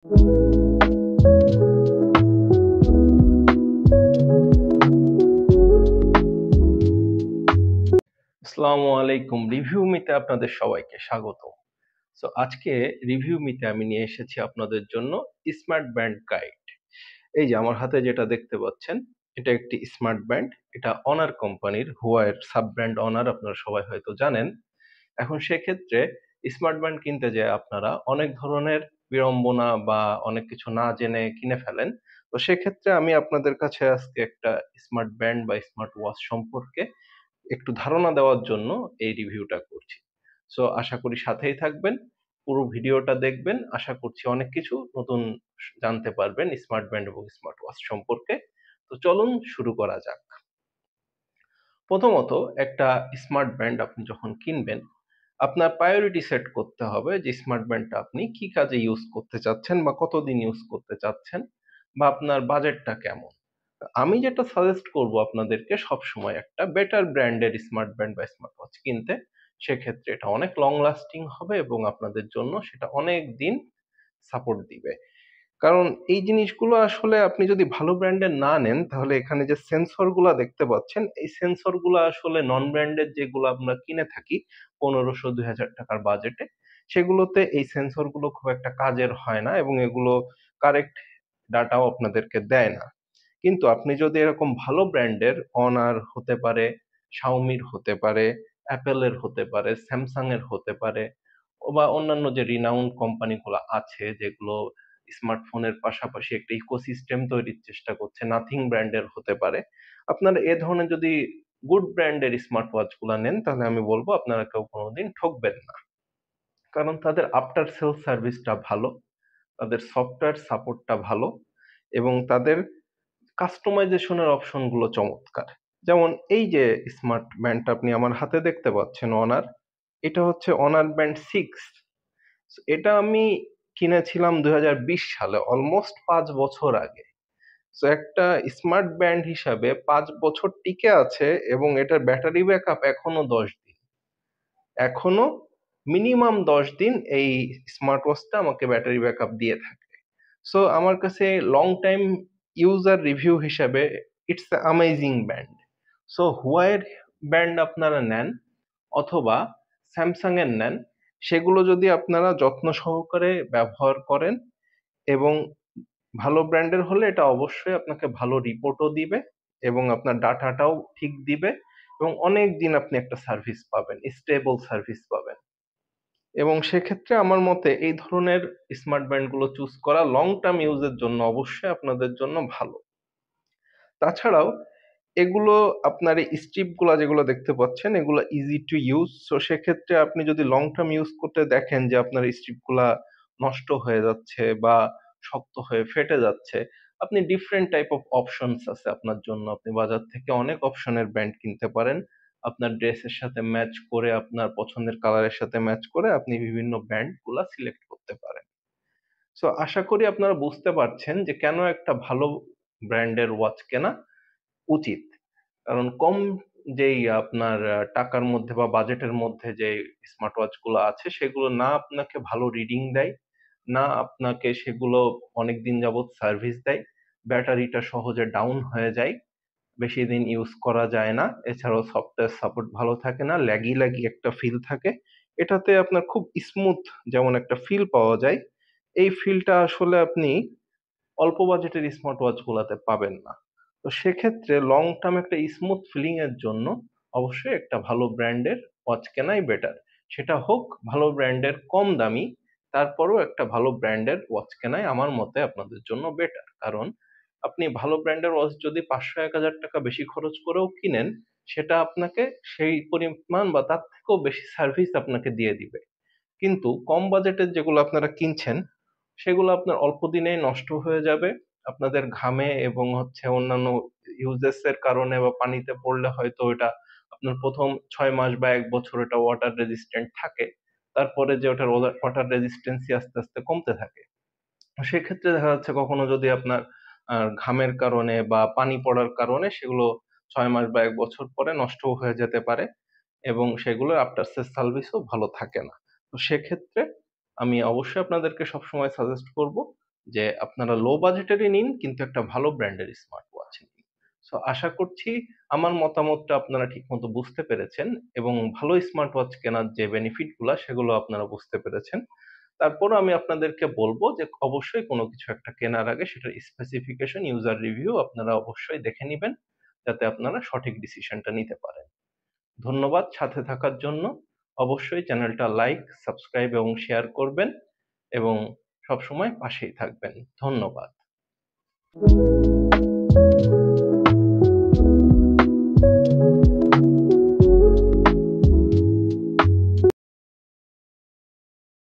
আসসালামু আলাইকুম। রিভিউ মিতে আপনাদের সবাইকে স্বাগত। আজকে রিভিউ মিতে আমি নিয়ে এসেছি আপনাদের জন্য স্মার্ট ব্যান্ড গাইড। এই যে আমার হাতে যেটা দেখতে পাচ্ছেন, এটা একটি স্মার্ট ব্যান্ড। এটা অনার কোম্পানির, হুয়াওয়ের সাব ব্র্যান্ড অনার, আপনারা সবাই হয়তো জানেন। এখন সেক্ষেত্রে স্মার্ট ব্যান্ড কিনতে যেয়ে আপনারা অনেক ধরনের বিড়ম্বনা বা অনেক কিছু না জেনে কিনে ফেলেন। তো সেক্ষেত্রে আমি আপনাদের কাছে আজকে একটা স্মার্ট ব্যান্ড বা স্মার্ট ওয়াচ সম্পর্কে একটু ধারণা দেওয়ার জন্য এই রিভিউটা করছি। আশা করি সাথেই থাকবেন, পুরো ভিডিওটা দেখবেন। আশা করছি অনেক কিছু নতুন জানতে পারবেন স্মার্ট ব্যান্ড এবং স্মার্ট ওয়াচ সম্পর্কে। তো চলুন শুরু করা যাক। প্রথমত, একটা স্মার্ট ব্যান্ড আপনি যখন কিনবেন, আপনার প্রায়োরিটি সেট করতে হবে যে স্মার্ট ব্যান্ডটা আপনি কি কাজে ইউজ করতে চাচ্ছেন বা কতদিন ইউজ করতে চাচ্ছেন, বা আপনার বাজেটটা কেমন। আমি যেটা সাজেস্ট করব আপনাদেরকে, সবসময় একটা বেটার ব্র্যান্ডের স্মার্ট ব্যান্ড বা স্মার্ট ওয়াচ কিনতে। সেক্ষেত্রে এটা অনেক লং লাস্টিং হবে এবং আপনাদের জন্য সেটা অনেক দিন সাপোর্ট দিবে। কারণ এই জিনিসগুলো আসলে আপনি যদি ভালো ব্র্যান্ডের না নেন, তাহলে এখানে যে সেন্সর গুলা দেখতে পাচ্ছেন, এই সেন্সর গুলা আসলে নন ব্র্যান্ডের যেগুলো আমরা কিনে থাকি 1500-2000 টাকার বাজেটে, সেগুলোতে এই সেন্সর গুলো খুব একটা কাজের হয় না এবং এগুলো কারেক্ট ডাটাও আপনাদেরকে দেয় না। কিন্তু আপনি যদি এরকম ভালো ব্র্যান্ডের, অনার হতে পারে, শাওমির হতে পারে, অ্যাপেলের হতে পারে, স্যামসাং এর হতে পারে, বা অন্যান্য যে রিনাউন্ড কোম্পানিগুলো আছে যেগুলো স্মার্টফোনের পাশাপাশি একটা ইকোসিস্টেম তৈরির চেষ্টা করছে, নাথিং ব্র্যান্ডের হতে পারে, আপনারা এ ধরনের যদি গুড ব্র্যান্ডের স্মার্ট ওয়াচ গুলা নেন, তাহলে আমি বলবো আপনারা কেউ কোনোদিন ঠকবেন না। কারণ তাদের আফটার সেল সার্ভিসটা ভালো, তাদের সফটওয়্যার সাপোর্টটা ভালো, এবং তাদের কাস্টমাইজেশনের অপশনগুলো চমৎকার। যেমন এই যে স্মার্ট ব্যান্ডটা আপনি আমার হাতে দেখতে পাচ্ছেন, অনার, এটা হচ্ছে অনার ব্যান্ড 6। এটা আমি কিনেছিলাম 2020 সালে, অলমোস্ট 5 বছর আগে। একটা স্মার্ট ব্যান্ড হিসাবে 5 বছর টিকে আছে এবং এটার ব্যাটারি ব্যাকআপ এখনো 10 দিন। এখনো মিনিমাম 10 দিন এই স্মার্ট ওয়াচটা আমাকে ব্যাটারি ব্যাকআপ দিয়ে থাকে। আমার কাছে লং টাইম ইউজার রিভিউ হিসাবে ইটস অ্যামেজিং ব্যান্ড। হুয়াওয়ের ব্যান্ড আপনারা নেন অথবা স্যামসাং এর নেন, সেগুলো যদি আপনারা যত্ন সহকারে ব্যবহার করেন এবং ভালো ব্র্যান্ডের হলে এটা অবশ্যই আপনাকে ভালো রিপোর্টও দিবে এবং আপনার ডাটাটাও ঠিক দিবে এবং অনেক দিন আপনি একটা সার্ভিস পাবেন, স্টেবল সার্ভিস পাবেন। এবং সেক্ষেত্রে আমার মতে এই ধরনের স্মার্ট ব্যান্ডগুলো চুজ করা লং টার্ম ইউজের জন্য অবশ্যই আপনাদের জন্য ভালো। তাছাড়াও এগুলো, আপনার এই স্ট্রিপ গুলা যেগুলো দেখতে পাচ্ছেন, এগুলো ইজি টু ইউজ। সেক্ষেত্রে আপনি যদি লং টার্ম ইউজ করতে দেখেন যে আপনার স্ট্রিপ গুলা নষ্ট হয়ে যাচ্ছে বা শক্ত হয়ে ফেটে যাচ্ছে, আপনি ডিফারেন্ট টাইপ অফ অপশনস আছে আপনার জন্য। আপনি বাজার থেকে অনেক অপশনের ব্যান্ড কিনতে পারেন, আপনার ড্রেসের সাথে ম্যাচ করে, আপনার পছন্দের কালারের সাথে ম্যাচ করে আপনি বিভিন্ন ব্যান্ড গুলা সিলেক্ট করতে পারেন। আশা করি আপনারা বুঝতে পারছেন যে কেন একটা ভালো ব্র্যান্ডের ওয়াচ কেনা উচিত। কারণ কম যেই আপনার টাকার মধ্যে বা বাজেটের মধ্যে যে স্মার্ট ওয়াচ গুলো আছে, সেগুলো না আপনাকে ভালো রিডিং দেয়, না আপনাকে সেগুলো অনেকদিন যাবত সার্ভিস দেয়, ব্যাটারিটা সহজে ডাউন হয়ে যায়, বেশি দিন ইউজ করা যায় না, এছাড়াও সফটওয়্যার সাপোর্ট ভালো থাকে না, ল্যাগি ল্যাগি একটা ফিল থাকে। এটাতে আপনার খুব স্মুথ যেমন একটা ফিল পাওয়া যায়, এই ফিলটা আসলে আপনি অল্প বাজেটের স্মার্ট ওয়াচ গুলাতে পাবেন না। সেক্ষেত্রে লং টার্ম একটা স্মুথ ফিলিং এর জন্য অবশ্যই একটা ভালো ব্র্যান্ডের ওয়াচ কেনাই বেটার। সেটা হোক ভালো ব্র্যান্ডের কম দামি, তারপরও একটা ভালো ব্র্যান্ডের ওয়াচ কেনাই আমার মতে আপনাদের জন্য বেটার। কারণ আপনি ভালো ব্র্যান্ডের ওয়াচ যদি 500-1000 টাকা বেশি খরচ করেও কিনেন, সেটা আপনাকে সেই পরিমাণ বা তার থেকেও বেশি সার্ভিস আপনাকে দিয়ে দিবে। কিন্তু কম বাজেটের যেগুলো আপনারা কিনছেন, সেগুলো আপনার অল্প দিনেই নষ্ট হয়ে যাবে। আপনাদের ঘামে এবং অন্যান্য ইউজেস এর কারণে বা পানিতে পড়লে হয়তো এটা আপনার প্রথম 6 মাস বা 1 বছর এটা ওয়াটার রেজিস্ট্যান্ট থাকে। তারপরে যে ওটার ওয়াটার রেজিস্ট্যান্সি আস্তে আস্তে কমতে থাকে। সেক্ষেত্রে দেখা যাচ্ছে কখনো যদি আপনার ঘামের কারণে বা পানি পড়ার কারণে সেগুলো 6 মাস বা 1 বছর পরে নষ্টও হয়ে যেতে পারে এবং সেগুলোর আফটার সেল সার্ভিসও ভালো থাকে না। সেক্ষেত্রে আমি অবশ্যই আপনাদেরকে সবসময় সাজেস্ট করব যে আপনারা লো বাজেটেরই নিন কিন্তু একটা ভালো ব্র্যান্ডের স্মার্ট ওয়াচ নিন। সো আশা করছি আমার মতামতটা আপনারা ঠিকমতো বুঝতে পেরেছেন এবং ভালো স্মার্ট ওয়াচ কেনার যে বেনিফিট গুলা সেগুলো আপনারা বুঝতে পেরেছেন। তারপরও আমি আপনাদেরকে বলবো যে অবশ্যই কোনো কিছু একটা কেনার আগে সেটার স্পেসিফিকেশন, ইউজার রিভিউ আপনারা অবশ্যই দেখে নিবেন, যাতে আপনারা সঠিক ডিসিশনটা নিতে পারেন। ধন্যবাদ সাথে থাকার জন্য। অবশ্যই চ্যানেলটা লাইক, সাবস্ক্রাইব এবং শেয়ার করবেন এবং সবসময় পাশেই থাকবেন। ধন্যবাদ।